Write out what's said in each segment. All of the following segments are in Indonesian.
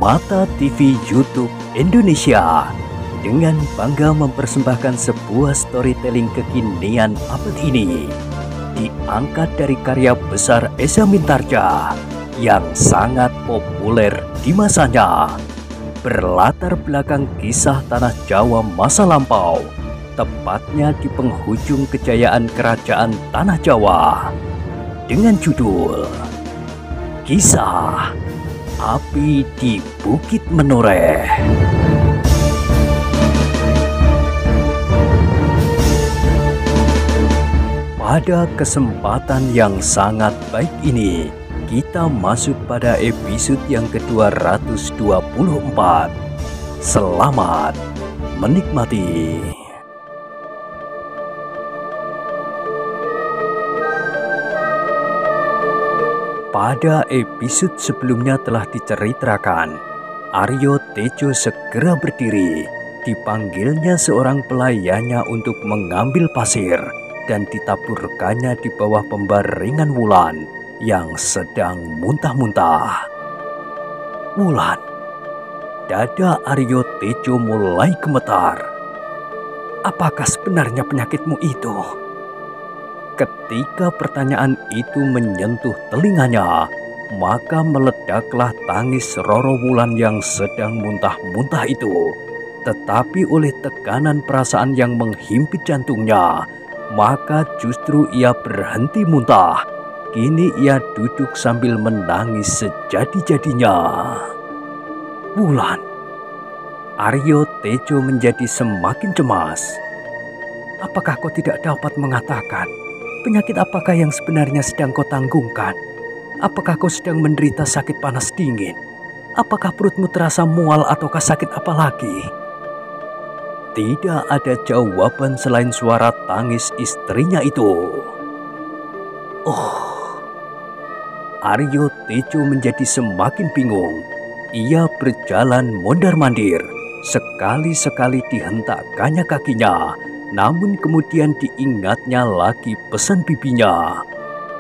Mata TV YouTube Indonesia dengan bangga mempersembahkan sebuah storytelling kekinian abad ini, diangkat dari karya besar Esa Mintarja yang sangat populer di masanya, berlatar belakang kisah tanah Jawa masa lampau, tepatnya di penghujung kejayaan kerajaan tanah Jawa, dengan judul Kisah Api di Bukit Menoreh. Pada kesempatan yang sangat baik ini, kita masuk pada episode yang ke-224. Selamat menikmati. Pada episode sebelumnya telah diceritakan, Aryo Tejo segera berdiri. Dipanggilnya seorang pelayannya untuk mengambil pasir dan ditaburkannya di bawah pembaringan Wulan yang sedang muntah-muntah. Wulan, dada Aryo Tejo mulai gemetar. Apakah sebenarnya penyakitmu itu? Ketika pertanyaan itu menyentuh telinganya, maka meledaklah tangis Roro Wulan yang sedang muntah-muntah itu. Tetapi oleh tekanan perasaan yang menghimpit jantungnya, maka justru ia berhenti muntah. Kini ia duduk sambil menangis sejadi-jadinya. Wulan, Aryo Tejo menjadi semakin cemas. Apakah kau tidak dapat mengatakan penyakit apakah yang sebenarnya sedang kau tanggungkan? Apakah kau sedang menderita sakit panas dingin? Apakah perutmu terasa mual ataukah sakit apa lagi? Tidak ada jawaban selain suara tangis istrinya itu. Aryo Tejo menjadi semakin bingung. Ia berjalan mondar-mandir. Sekali-sekali dihentakkannya kakinya, namun kemudian diingatnya lagi pesan bibinya.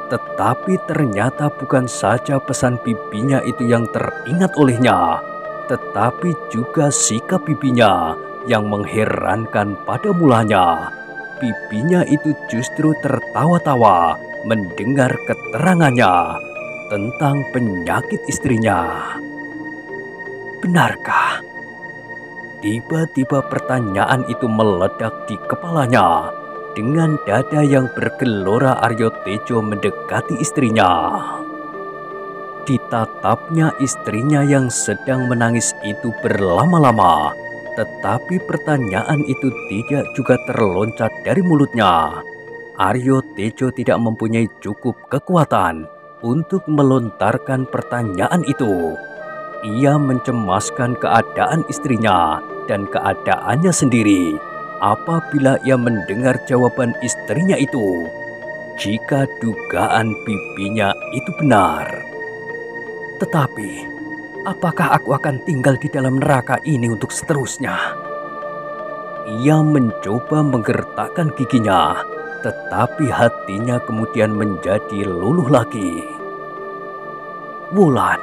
Tetapi ternyata bukan saja pesan bibinya itu yang teringat olehnya, tetapi juga sikap bibinya yang mengherankan pada mulanya. Bibinya itu justru tertawa-tawa mendengar keterangannya tentang penyakit istrinya. Benarkah? Tiba-tiba pertanyaan itu meledak di kepalanya. Dengan dada yang bergelora, Aryo Tejo mendekati istrinya. Ditatapnya istrinya yang sedang menangis itu berlama-lama. Tetapi pertanyaan itu tidak juga terloncat dari mulutnya. Aryo Tejo tidak mempunyai cukup kekuatan untuk melontarkan pertanyaan itu. Ia mencemaskan keadaan istrinya dan keadaannya sendiri apabila ia mendengar jawaban istrinya itu. Jika dugaan bibinya itu benar. Tetapi, apakah aku akan tinggal di dalam neraka ini untuk seterusnya? Ia mencoba menggertakkan giginya, tetapi hatinya kemudian menjadi luluh lagi. Wulan,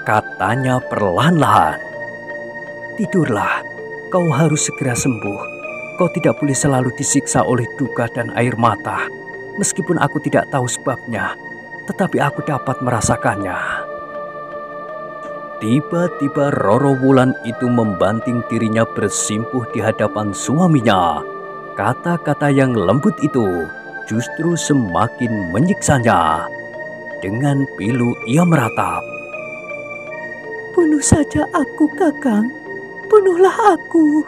katanya perlahan-lahan. Tidurlah, kau harus segera sembuh. Kau tidak boleh selalu disiksa oleh duka dan air mata. Meskipun aku tidak tahu sebabnya, tetapi aku dapat merasakannya. Tiba-tiba Roro Wulan itu membanting dirinya bersimpuh di hadapan suaminya. Kata-kata yang lembut itu justru semakin menyiksanya. Dengan pilu ia meratap. Bunuh saja aku, Kakang. Bunuhlah aku.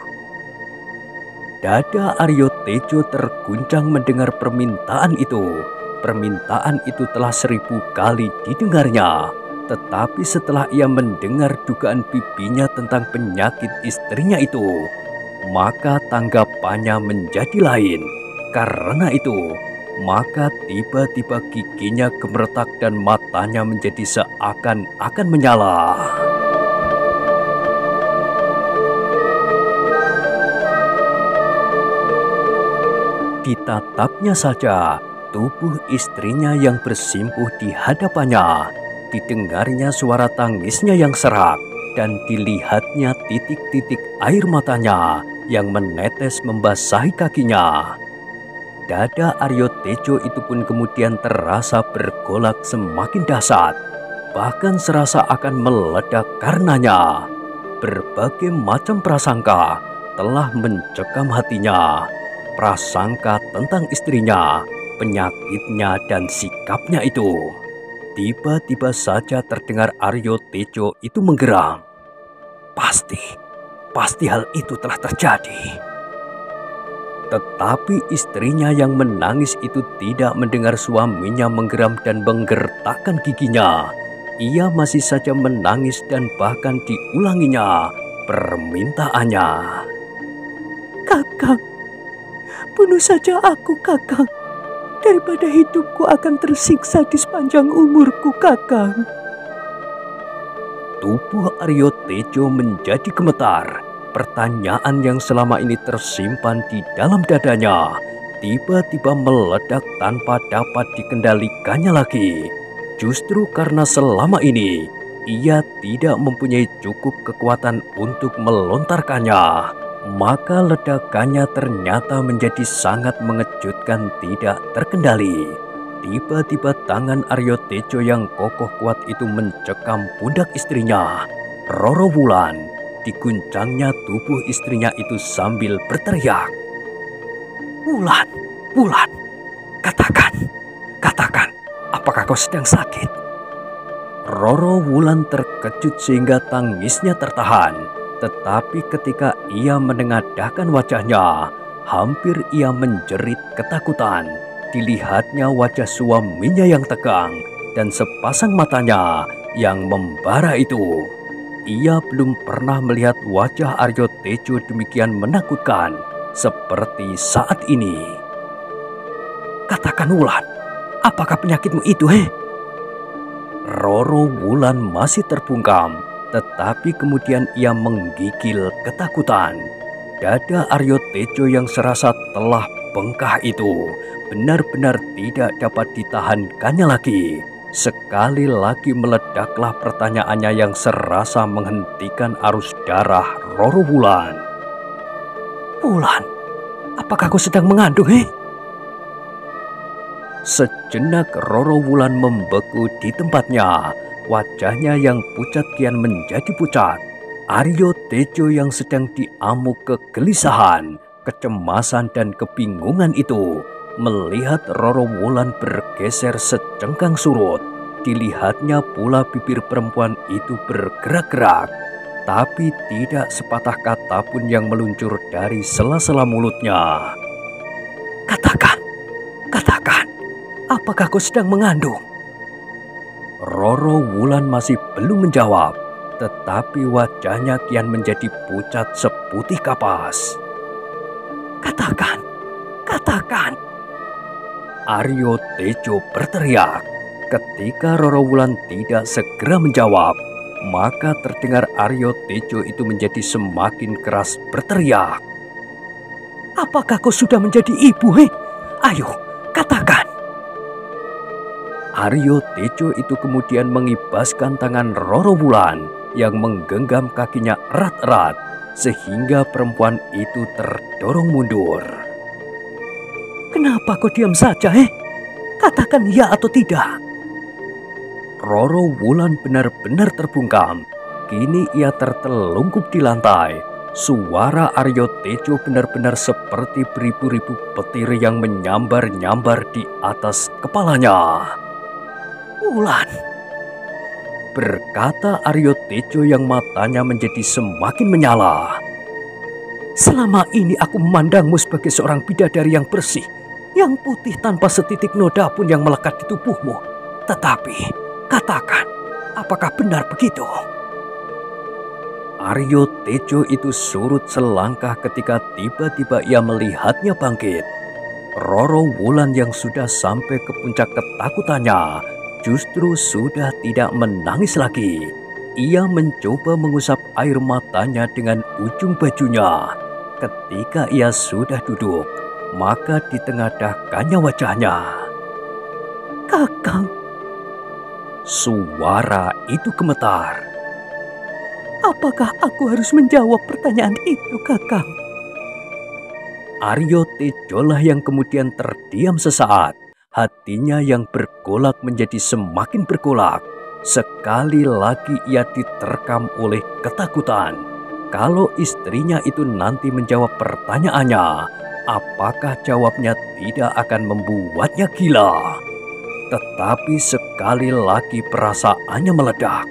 Dada Aryo Tejo terguncang mendengar permintaan itu. Permintaan itu telah 1000 kali didengarnya. Tetapi setelah ia mendengar dugaan bibinya tentang penyakit istrinya itu, maka tanggapannya menjadi lain. Karena itu, maka tiba-tiba giginya gemeretak dan matanya menjadi seakan-akan menyala. Ditatapnya saja tubuh istrinya yang bersimpuh di hadapannya. Didengarnya suara tangisnya yang serak. dan dilihatnya titik-titik air matanya yang menetes membasahi kakinya. Dada Aryo Tejo itu pun kemudian terasa bergolak semakin dahsyat, bahkan serasa akan meledak karenanya. Berbagai macam prasangka telah mencekam hatinya. Prasangka tentang istrinya, penyakitnya, dan sikapnya itu. Tiba-tiba saja terdengar Aryo Tejo itu menggeram. Pasti hal itu telah terjadi. Tetapi istrinya yang menangis itu tidak mendengar suaminya menggeram dan menggertakkan giginya. Ia masih saja menangis dan bahkan diulanginya permintaannya. Kakang, bunuh saja aku, Kakang. Daripada hidupku akan tersiksa di sepanjang umurku, Kakang. Tubuh Aryo Tejo menjadi gemetar. Pertanyaan yang selama ini tersimpan di dalam dadanya tiba-tiba meledak tanpa dapat dikendalikannya lagi. Justru karena selama ini ia tidak mempunyai cukup kekuatan untuk melontarkannya, maka ledakannya ternyata menjadi sangat mengejutkan, tidak terkendali. Tiba-tiba tangan Aryo Tejo yang kokoh kuat itu mencekam pundak istrinya, Roro Wulan. Diguncangnya tubuh istrinya itu sambil berteriak, Wulan, Wulan, katakan, apakah kau sedang sakit? Roro Wulan terkejut sehingga tangisnya tertahan. Tetapi ketika ia menengadahkan wajahnya, hampir ia menjerit ketakutan. Dilihatnya wajah suaminya yang tegang dan sepasang matanya yang membara itu. Ia belum pernah melihat wajah Aryo Tejo demikian menakutkan seperti saat ini. Katakan Wulan, apakah penyakitmu itu, Roro Wulan masih terbungkam, tetapi kemudian ia menggigil ketakutan. Dada Aryo Tejo yang serasa telah bengkak itu benar-benar tidak dapat ditahankannya lagi. Sekali lagi meledaklah pertanyaannya yang serasa menghentikan arus darah Roro Wulan. Wulan, apakah kau sedang mengandung, Sejenak Roro Wulan membeku di tempatnya. Wajahnya yang pucat kian menjadi pucat. Aryo Tejo yang sedang diamuk kegelisahan, kecemasan, dan kebingungan itu melihat Roro Wulan bergeser secengkang surut. Dilihatnya pula bibir perempuan itu bergerak-gerak, tapi tidak sepatah kata pun yang meluncur dari sela-sela mulutnya. Katakan, apakah kau sedang mengandung? Roro Wulan masih belum menjawab, tetapi wajahnya kian menjadi pucat seputih kapas. Katakan. Aryo Tejo berteriak. Ketika Roro Wulan tidak segera menjawab, maka terdengar Aryo Tejo itu menjadi semakin keras berteriak. Apakah kau sudah menjadi ibu, Ayo, katakan. Aryo Tejo itu kemudian mengibaskan tangan Roro Wulan yang menggenggam kakinya erat-erat, sehingga perempuan itu terdorong mundur. Kenapa kau diam saja, Katakan ya atau tidak. Roro Wulan benar-benar terbungkam. Kini ia tertelungkup di lantai. Suara Aryo Tejo benar-benar seperti beribu-ribu petir yang menyambar-nyambar di atas kepalanya. Wulan, berkata Aryo Tejo yang matanya menjadi semakin menyala. Selama ini aku memandangmu sebagai seorang bidadari yang bersih, yang putih tanpa setitik noda pun yang melekat di tubuhmu. Tetapi, katakan, apakah benar begitu? Aryo Tejo itu surut selangkah ketika tiba-tiba ia melihatnya bangkit. Roro Wulan yang sudah sampai ke puncak ketakutannya justru sudah tidak menangis lagi. Ia mencoba mengusap air matanya dengan ujung bajunya. Ketika ia sudah duduk, maka ditengadahkannya wajahnya. Kakang. Suara itu gemetar. Apakah aku harus menjawab pertanyaan itu, Kakang? Aryo Tejo lah yang kemudian terdiam sesaat. Hatinya yang bergolak menjadi semakin bergolak. Sekali lagi ia diterkam oleh ketakutan. Kalau istrinya itu nanti menjawab pertanyaannya, apakah jawabnya tidak akan membuatnya gila? Tetapi sekali lagi perasaannya meledak.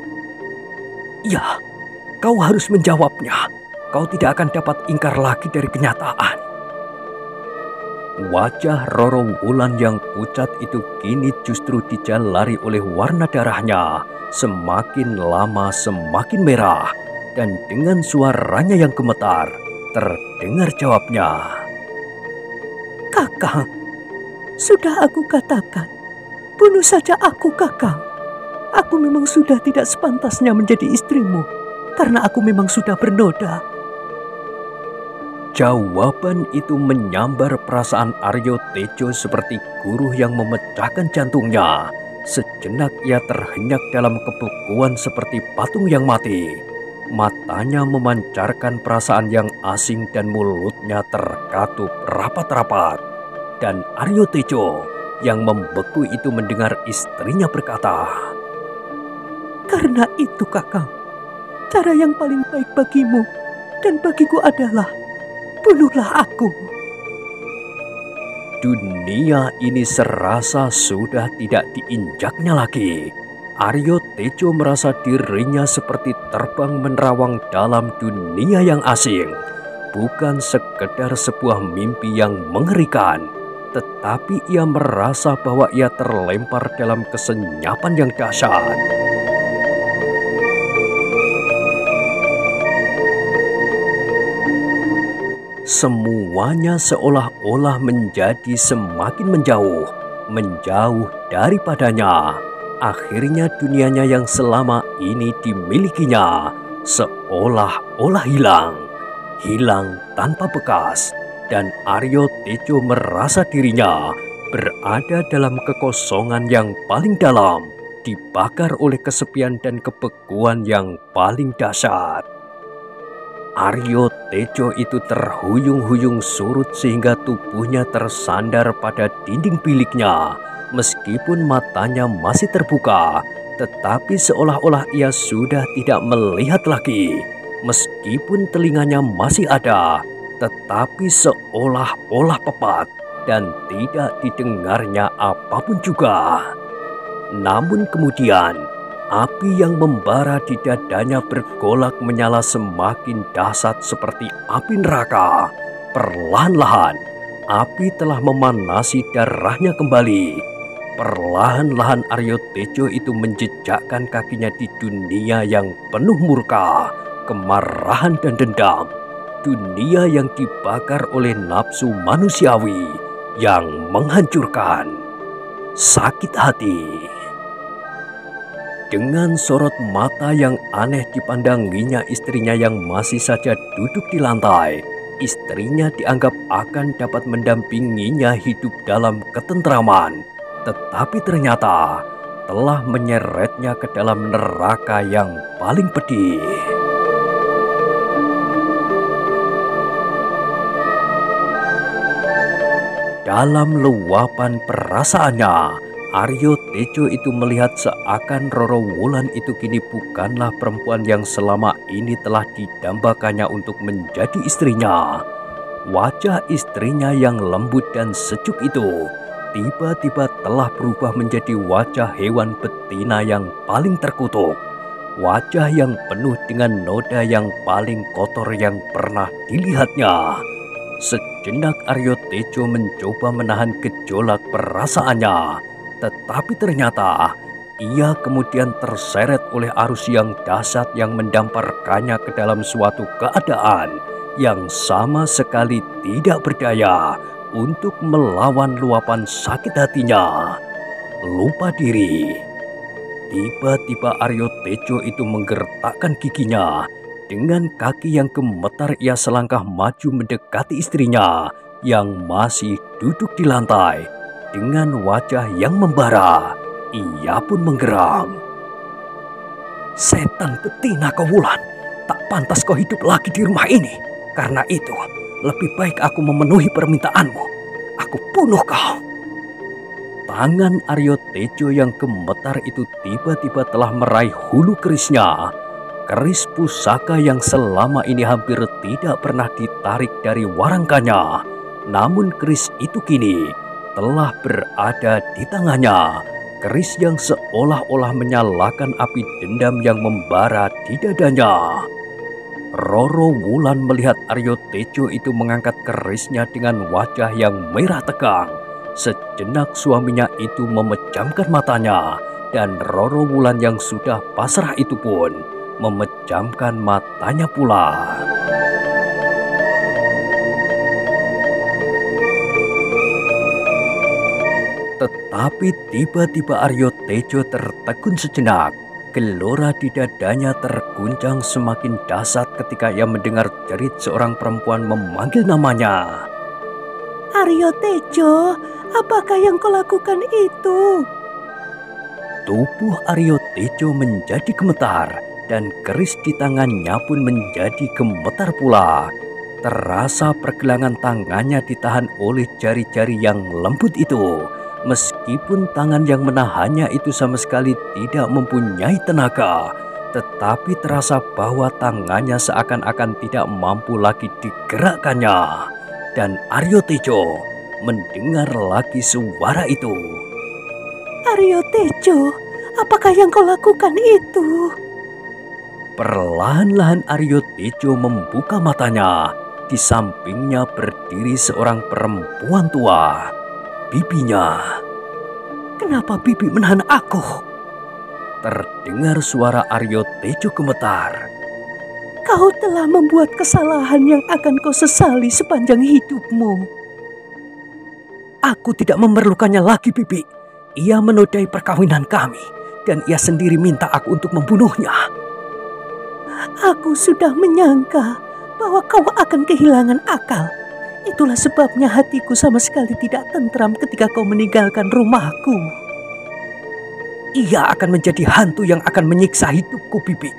Ya, kau harus menjawabnya. Kau tidak akan dapat ingkar lagi dari kenyataan. Wajah Roro Wulan yang pucat itu kini justru dijalari oleh warna darahnya. Semakin lama semakin merah. Dan dengan suaranya yang gemetar, terdengar jawabnya. Kakang, sudah aku katakan, bunuh saja aku, Kakang. Aku memang sudah tidak sepantasnya menjadi istrimu, karena aku memang sudah bernoda. Jawaban itu menyambar perasaan Aryo Tejo seperti guru yang memecahkan jantungnya. Sejenak ia terhenyak dalam kebekuan seperti patung yang mati. Matanya memancarkan perasaan yang asing dan mulutnya terkatup rapat-rapat. Dan Aryo Tejo yang membeku itu mendengar istrinya berkata, Karena itu, Kakang, cara yang paling baik bagimu dan bagiku adalah bunuhlah aku. Dunia ini serasa sudah tidak diinjaknya lagi. Aryo Tejo merasa dirinya seperti terbang menerawang dalam dunia yang asing. Bukan sekedar sebuah mimpi yang mengerikan, tetapi ia merasa bahwa ia terlempar dalam kesenyapan yang dahsyat. Semuanya seolah-olah menjadi semakin menjauh daripadanya. Akhirnya dunianya yang selama ini dimilikinya seolah-olah hilang tanpa bekas. Dan Aryo Tejo merasa dirinya berada dalam kekosongan yang paling dalam, dibakar oleh kesepian dan kebekuan yang paling dahsyat. Aryo Tejo itu terhuyung-huyung surut sehingga tubuhnya tersandar pada dinding biliknya. Meskipun matanya masih terbuka, tetapi seolah-olah ia sudah tidak melihat lagi. Meskipun telinganya masih ada, tetapi seolah-olah pepat dan tidak didengarnya apapun juga. Namun kemudian, api yang membara di dadanya bergolak menyala semakin dahsyat seperti api neraka. Perlahan-lahan, api telah memanasi darahnya kembali. Perlahan-lahan Aryo Tejo itu menjejakkan kakinya di dunia yang penuh murka, kemarahan dan dendam. Dunia yang dibakar oleh nafsu manusiawi yang menghancurkan. Sakit hati. Dengan sorot mata yang aneh dipandanginya istrinya yang masih saja duduk di lantai. Istrinya dianggap akan dapat mendampinginya hidup dalam ketentraman. Tetapi ternyata telah menyeretnya ke dalam neraka yang paling pedih. Dalam luapan perasaannya, Aryo Tejo itu melihat seakan Roro Wulan itu kini bukanlah perempuan yang selama ini telah didambakannya untuk menjadi istrinya. Wajah istrinya yang lembut dan sejuk itu tiba-tiba telah berubah menjadi wajah hewan betina yang paling terkutuk. Wajah yang penuh dengan noda yang paling kotor yang pernah dilihatnya. Sejenak Aryo Tejo mencoba menahan gejolak perasaannya. Tetapi ternyata ia kemudian terseret oleh arus yang dahsyat yang mendamparkannya ke dalam suatu keadaan yang sama sekali tidak berdaya untuk melawan luapan sakit hatinya. Lupa diri. Tiba-tiba Aryo Tejo itu menggertakkan giginya. Dengan kaki yang gemetar ia selangkah maju mendekati istrinya yang masih duduk di lantai. Dengan wajah yang membara, ia pun menggeram. Setan betina kau Wulan, Tak pantas kau hidup lagi di rumah ini. Karena itu, lebih baik aku memenuhi permintaanmu. Aku bunuh kau. Tangan Aryo Tejo yang gemetar itu tiba-tiba telah meraih hulu kerisnya. Keris pusaka yang selama ini hampir tidak pernah ditarik dari warangkanya. Namun keris itu kini telah berada di tangannya. Keris yang seolah-olah menyalakan api dendam yang membara di dadanya. Roro Wulan melihat Aryo Tejo itu mengangkat kerisnya dengan wajah yang merah tegang. Sejenak suaminya itu memejamkan matanya, dan Roro Wulan yang sudah pasrah itu pun memejamkan matanya pula. Tetapi tiba-tiba Aryo Tejo tertegun sejenak. Gelora di dadanya terguncang semakin dahsyat ketika ia mendengar jerit seorang perempuan memanggil namanya. Aryo Tejo, apakah yang kau lakukan itu? Tubuh Aryo Tejo menjadi gemetar dan keris di tangannya pun menjadi gemetar pula. Terasa pergelangan tangannya ditahan oleh jari-jari yang lembut itu. Meskipun tangan yang menahannya itu sama sekali tidak mempunyai tenaga, tetapi terasa bahwa tangannya seakan-akan tidak mampu lagi digerakkannya. Dan Aryo Tejo mendengar lagi suara itu. Aryo Tejo, apakah yang kau lakukan itu? Perlahan-lahan Aryo Tejo membuka matanya. Di sampingnya berdiri seorang perempuan tua. Bibinya. Kenapa bibi menahan aku? Terdengar suara Aryo Tejo gemetar. Kau telah membuat kesalahan yang akan kau sesali sepanjang hidupmu. Aku tidak memerlukannya lagi, bibi. Ia menodai perkawinan kami, dan ia sendiri minta aku untuk membunuhnya. Aku sudah menyangka bahwa kau akan kehilangan akal. Itulah sebabnya hatiku sama sekali tidak tentram ketika kau meninggalkan rumahku. Ia akan menjadi hantu yang akan menyiksa hidupku, bibi.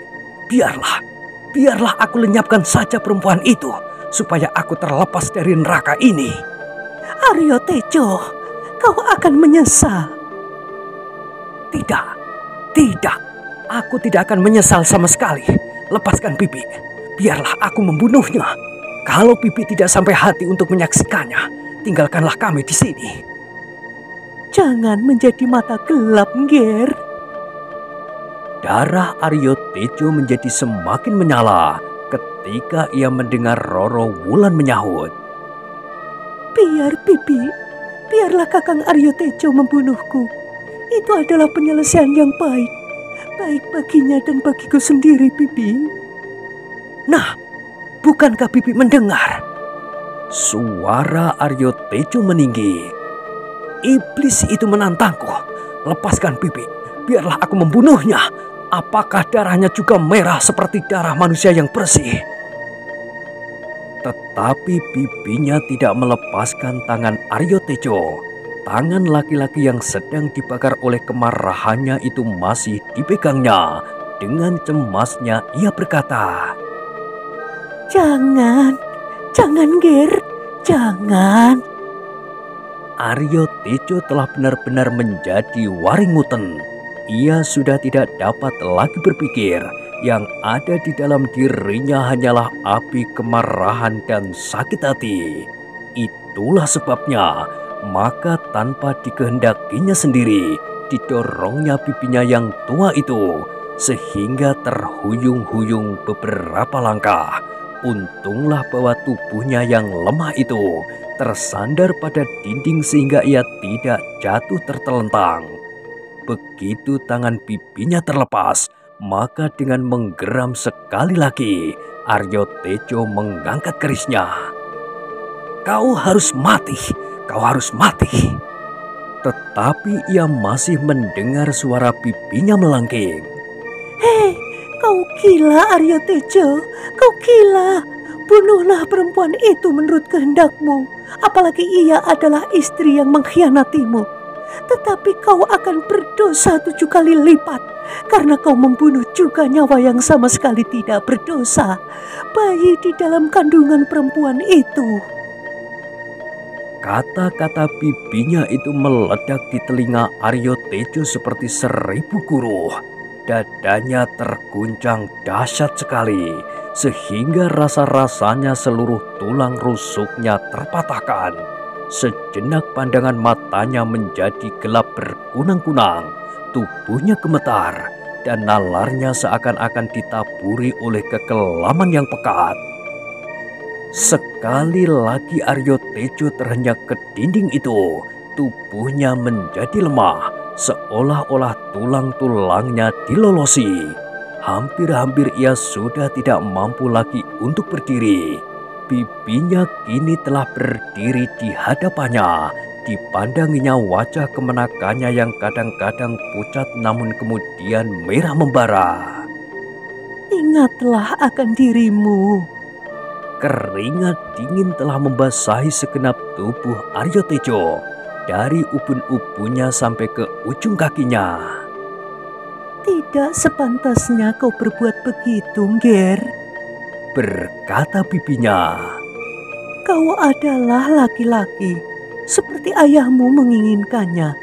Biarlah aku lenyapkan saja perempuan itu, supaya aku terlepas dari neraka ini. Aryo Tejo, kau akan menyesal. Tidak. Aku tidak akan menyesal sama sekali. Lepaskan bibi. Biarlah aku membunuhnya. Kalau bibi tidak sampai hati untuk menyaksikannya, tinggalkanlah kami di sini. Jangan menjadi mata gelap, Ger. Darah Aryo Tejo menjadi semakin menyala ketika ia mendengar Roro Wulan menyahut. Biarlah Kakang Aryo Tejo membunuhku. Itu adalah penyelesaian yang baik baginya dan bagiku sendiri, bibi. Nah, bukankah bibi mendengar? Suara Aryo Tejo meninggi. Iblis itu menantangku. Lepaskan bibi, biarlah aku membunuhnya. Apakah darahnya juga merah seperti darah manusia yang bersih? Tetapi bibinya tidak melepaskan tangan Aryo Tejo. Tangan laki-laki yang sedang dibakar oleh kemarahannya itu masih dipegangnya. Dengan cemasnya ia berkata, Jangan, Ger, jangan. Aryo Tejo telah benar-benar menjadi waringuten. Ia sudah tidak dapat lagi berpikir. Yang ada di dalam dirinya hanyalah api kemarahan dan sakit hati. Itulah sebabnya, maka tanpa dikehendakinya sendiri, didorongnya pipinya yang tua itu, sehingga terhuyung-huyung beberapa langkah. Untunglah bahwa tubuhnya yang lemah itu tersandar pada dinding sehingga ia tidak jatuh tertelentang. Begitu tangan pipinya terlepas, maka dengan menggeram sekali lagi, Aryo Tejo mengangkat kerisnya. Kau harus mati. Tetapi ia masih mendengar suara pipinya melengking. Hei, kau gila Aryo Tejo, kau gila. Bunuhlah perempuan itu menurut kehendakmu. Apalagi ia adalah istri yang mengkhianatimu. tetapi kau akan berdosa 7 kali lipat, karena kau membunuh juga nyawa yang sama sekali tidak berdosa, bayi di dalam kandungan perempuan itu. Kata-kata bibinya itu meledak di telinga Aryo Tejo seperti 1000 guruh. Dadanya terguncang dahsyat sekali, sehingga rasa-rasanya seluruh tulang rusuknya terpatahkan. Sejenak pandangan matanya menjadi gelap berkunang-kunang, tubuhnya gemetar, dan nalarnya seakan-akan ditaburi oleh kekelaman yang pekat. Sekali lagi Aryo Tejo terhenyak ke dinding itu, tubuhnya menjadi lemah, seolah-olah tulang-tulangnya dilolosi. Hampir-hampir ia sudah tidak mampu lagi untuk berdiri. Bibinya kini telah berdiri di hadapannya. Dipandanginya wajah kemenakannya yang kadang-kadang pucat namun kemudian merah membara. Ingatlah akan dirimu. Keringat dingin telah membasahi segenap tubuh Aryo Tejo, dari ubun-ubunnya sampai ke ujung kakinya. Tidak sepantasnya kau berbuat begitu, Nger, Berkata bibinya. Kau adalah laki-laki, seperti ayahmu menginginkannya,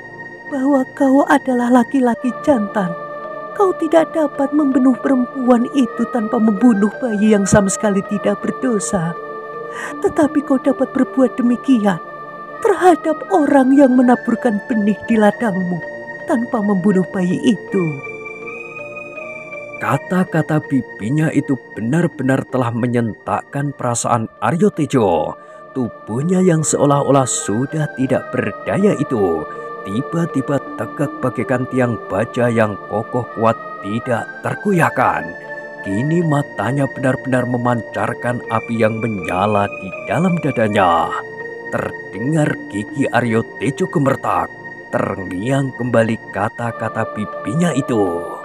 bahwa kau adalah laki-laki jantan. Kau tidak dapat membunuh perempuan itu tanpa membunuh bayi yang sama sekali tidak berdosa. Tetapi kau dapat berbuat demikian terhadap orang yang menaburkan benih di ladangmu tanpa membunuh bayi itu. Kata-kata bibinya itu benar-benar telah menyentakkan perasaan Aryo Tejo. Tubuhnya yang seolah-olah sudah tidak berdaya itu tiba-tiba tegak bagaikan tiang baja yang kokoh kuat tidak tergoyahkan. Kini matanya benar-benar memancarkan api yang menyala di dalam dadanya. Terdengar gigi Aryo Tejo gemertak. Terngiang kembali kata-kata bibinya itu.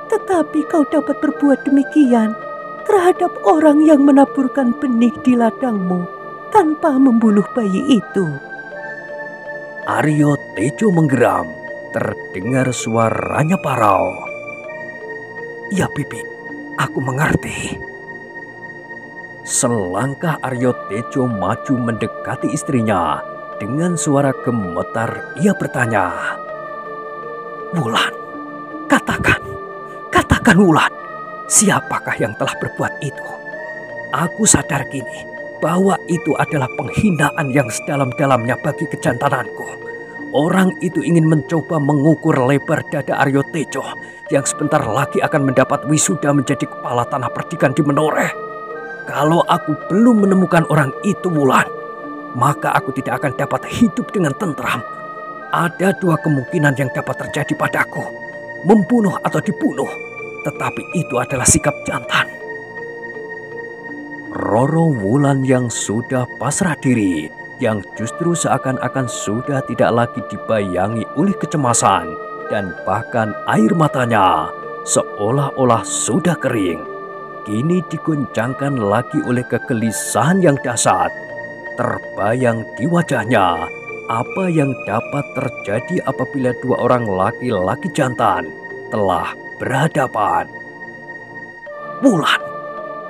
Tetapi kau dapat berbuat demikian terhadap orang yang menaburkan benih di ladangmu tanpa membunuh bayi itu. Aryo Tejo menggeram. Terdengar suaranya parau. Ya bibi, aku mengerti. Selangkah Aryo Tejo maju mendekati istrinya. Dengan suara gemetar ia bertanya. Wulan, katakan Wulan, siapakah yang telah berbuat itu? Aku sadar kini bahwa itu adalah penghinaan yang sedalam-dalamnya bagi kejantananku. Orang itu ingin mencoba mengukur lebar dada Aryo Tejo yang sebentar lagi akan mendapat wisuda menjadi kepala tanah perdikan di Menoreh. Kalau aku belum menemukan orang itu, Wulan, maka aku tidak akan dapat hidup dengan tentram. Ada 2 kemungkinan yang dapat terjadi padaku, membunuh atau dibunuh. Tetapi itu adalah sikap jantan. Roro Wulan yang sudah pasrah diri, yang justru seakan-akan sudah tidak lagi dibayangi oleh kecemasan, dan bahkan air matanya seolah-olah sudah kering, kini diguncangkan lagi oleh kegelisahan yang dahsyat. Terbayang di wajahnya apa yang dapat terjadi apabila 2 orang laki-laki jantan telah berhadapan. Wulan,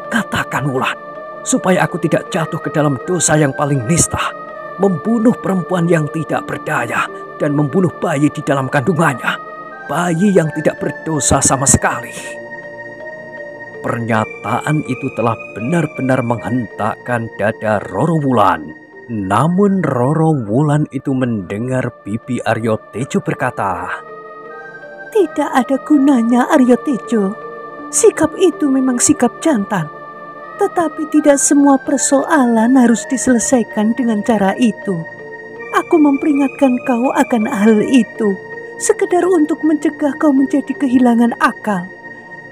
katakan Wulan, supaya aku tidak jatuh ke dalam dosa yang paling nista, membunuh perempuan yang tidak berdaya dan membunuh bayi di dalam kandungannya, bayi yang tidak berdosa sama sekali. Pernyataan itu telah benar-benar menghentakkan dada Roro Wulan. Namun Roro Wulan itu mendengar bibi Aryo Tejo berkata, Tidak ada gunanya, Aryo Tejo. Sikap itu memang sikap jantan. Tetapi tidak semua persoalan harus diselesaikan dengan cara itu. Aku memperingatkan kau akan hal itu, sekedar untuk mencegah kau menjadi kehilangan akal.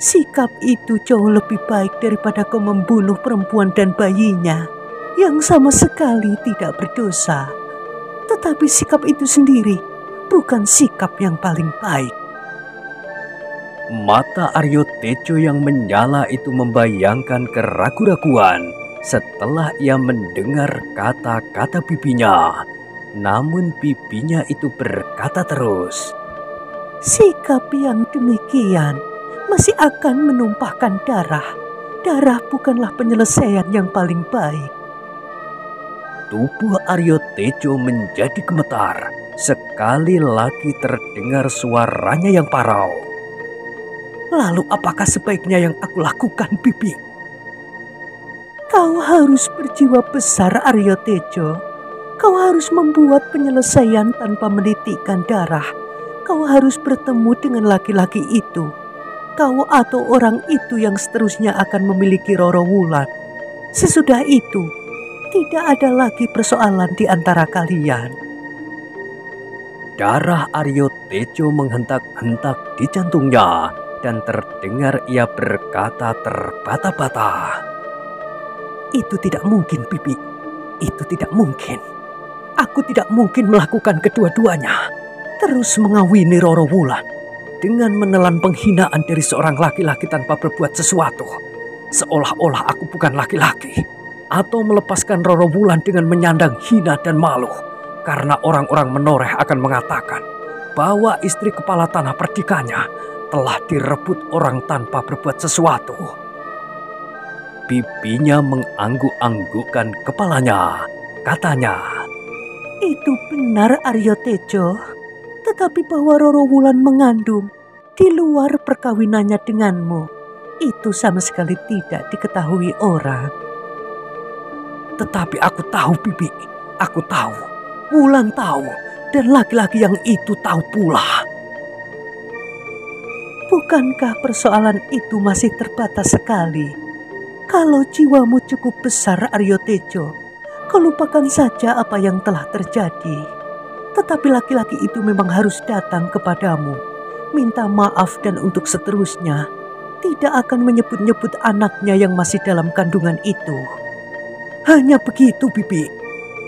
Sikap itu jauh lebih baik daripada kau membunuh perempuan dan bayinya yang sama sekali tidak berdosa. Tetapi sikap itu sendiri bukan sikap yang paling baik. Mata Aryo Tejo yang menyala itu membayangkan keraguan-raguan setelah ia mendengar kata-kata bibinya. Namun pipinya itu berkata terus, sikap yang demikian masih akan menumpahkan darah. Darah bukanlah penyelesaian yang paling baik. Tubuh Aryo Tejo menjadi gemetar. Sekali lagi terdengar suaranya yang parau. Lalu apakah sebaiknya yang aku lakukan, Bibi? Kau harus berjiwa besar, Aryo Tejo. Kau harus membuat penyelesaian tanpa menitikkan darah. Kau harus bertemu dengan laki-laki itu. Kau atau orang itu yang seterusnya akan memiliki Roro Wulan. Sesudah itu, tidak ada lagi persoalan di antara kalian. Darah Aryo Tejo menghentak-hentak di jantungnya dan terdengar ia berkata terbata-bata. Itu tidak mungkin, Bibi. Itu tidak mungkin. Aku tidak mungkin melakukan kedua-duanya. Terus mengawini Roro Wulan dengan menelan penghinaan dari seorang laki-laki tanpa berbuat sesuatu. Seolah-olah aku bukan laki-laki. Atau melepaskan Roro Wulan dengan menyandang hina dan malu. Karena orang-orang menoreh akan mengatakan bahwa istri kepala tanah perdikannya telah direbut orang tanpa berbuat sesuatu. Pipinya mengangguk-anggukkan kepalanya. Katanya, itu benar, Aryo Tejo. Tetapi bahwa Roro Wulan mengandung di luar perkawinannya denganmu, itu sama sekali tidak diketahui orang. Tetapi aku tahu, Bibi. Aku tahu. Wulan tahu. Dan laki-laki yang itu tahu pula. Bukankah persoalan itu masih terbatas sekali? Kalau jiwamu cukup besar, Aryo Tejo, kau lupakan saja apa yang telah terjadi. Tetapi laki-laki itu memang harus datang kepadamu, minta maaf, dan untuk seterusnya tidak akan menyebut-nyebut anaknya yang masih dalam kandungan itu. Hanya begitu, Bibi.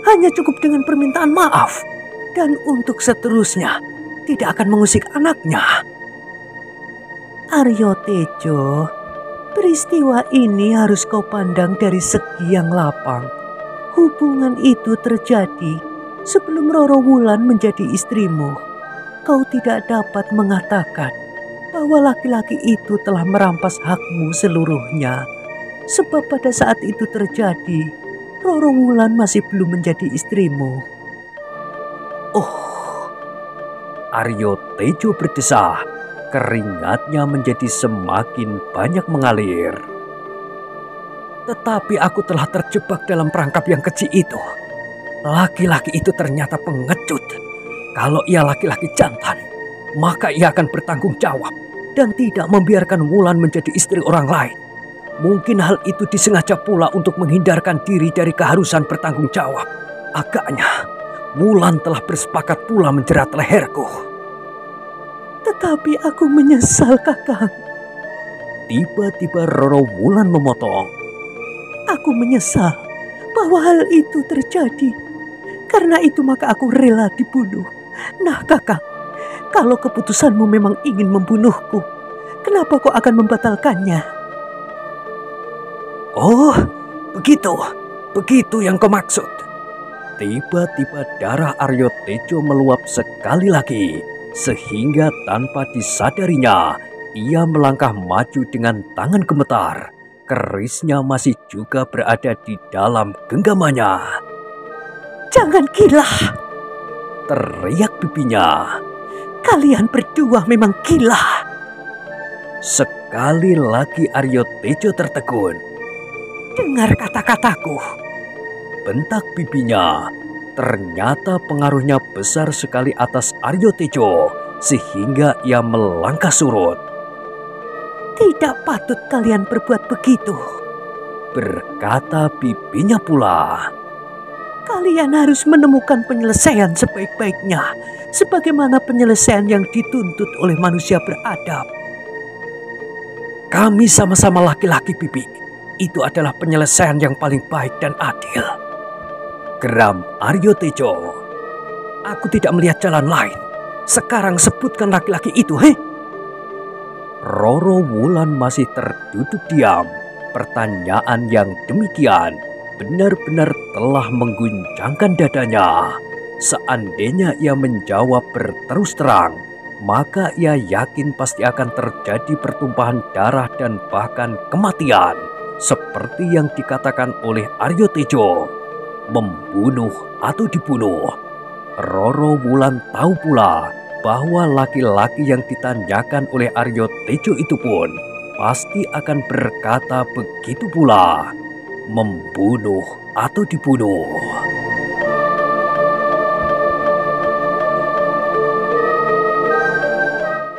Hanya cukup dengan permintaan maaf. Dan untuk seterusnya tidak akan mengusik anaknya. Aryo Tejo, peristiwa ini harus kau pandang dari segi yang lapang. Hubungan itu terjadi sebelum Roro Wulan menjadi istrimu. Kau tidak dapat mengatakan bahwa laki-laki itu telah merampas hakmu seluruhnya. Sebab pada saat itu terjadi, Roro Wulan masih belum menjadi istrimu. Oh, Aryo Tejo berdesah. Keringatnya menjadi semakin banyak mengalir. Tetapi aku telah terjebak dalam perangkap yang kecil itu. Laki-laki itu ternyata pengecut. Kalau ia laki-laki jantan, maka ia akan bertanggung jawab dan tidak membiarkan Wulan menjadi istri orang lain. Mungkin hal itu disengaja pula untuk menghindarkan diri dari keharusan bertanggung jawab. Agaknya Wulan telah bersepakat pula menjerat leherku. Tetapi aku menyesal, Kakang. Tiba-tiba Roro Wulan memotong. Aku menyesal bahwa hal itu terjadi. Karena itu maka aku rela dibunuh. Nah, Kakang, kalau keputusanmu memang ingin membunuhku, kenapa kau akan membatalkannya? Oh, begitu yang kau maksud. Tiba-tiba darah Aryo Tejo meluap sekali lagi, sehingga tanpa disadarinya, ia melangkah maju dengan tangan gemetar. Kerisnya masih juga berada di dalam genggamannya. Jangan gila! Teriak pipinya. Kalian berdua memang gila! Sekali lagi Aryo Tejo tertegun. Dengar kata-kataku. Bentak pipinya. Ternyata pengaruhnya besar sekali atas Aryo Tejo, sehingga ia melangkah surut. Tidak patut kalian berbuat begitu, berkata pipinya pula. Kalian harus menemukan penyelesaian sebaik-baiknya, sebagaimana penyelesaian yang dituntut oleh manusia beradab. Kami sama-sama laki-laki, Pipi. Itu adalah penyelesaian yang paling baik dan adil. Geram Aryo Tejo. Aku tidak melihat jalan lain. Sekarang sebutkan laki-laki itu, heh? Roro Wulan masih terduduk diam. Pertanyaan yang demikian benar-benar telah mengguncangkan dadanya. Seandainya ia menjawab berterus terang, maka ia yakin pasti akan terjadi pertumpahan darah dan bahkan kematian, seperti yang dikatakan oleh Aryo Tejo, membunuh atau dibunuh. Roro Wulan tahu pula bahwa laki-laki yang ditanyakan oleh Aryo Tejo itu pun pasti akan berkata begitu pula, membunuh atau dibunuh.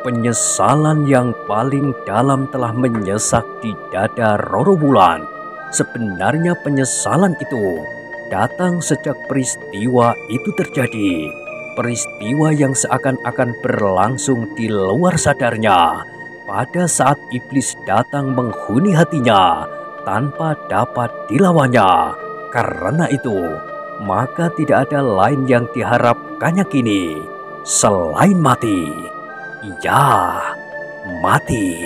Penyesalan yang paling dalam telah menyesak di dada Roro Wulan. Sebenarnya penyesalan itu datang sejak peristiwa itu terjadi. Peristiwa yang seakan-akan berlangsung di luar sadarnya pada saat iblis datang menghuni hatinya tanpa dapat dilawannya. Karena itu, maka tidak ada lain yang diharapkannya kini selain mati. Ya, mati.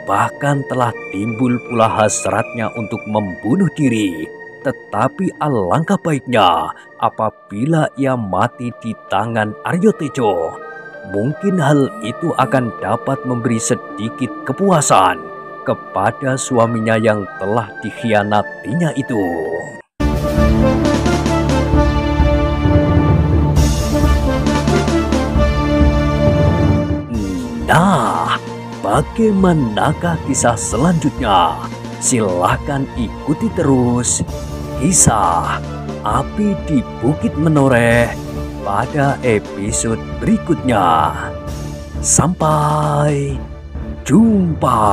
Bahkan telah timbul pula hasratnya untuk membunuh diri. Tetapi alangkah baiknya apabila ia mati di tangan Aryo Tejo. Mungkin hal itu akan dapat memberi sedikit kepuasan kepada suaminya yang telah dikhianatinya itu. Nah, bagaimanakah kisah selanjutnya? Silahkan ikuti terus kisah Api di Bukit Menoreh pada episode berikutnya. Sampai jumpa.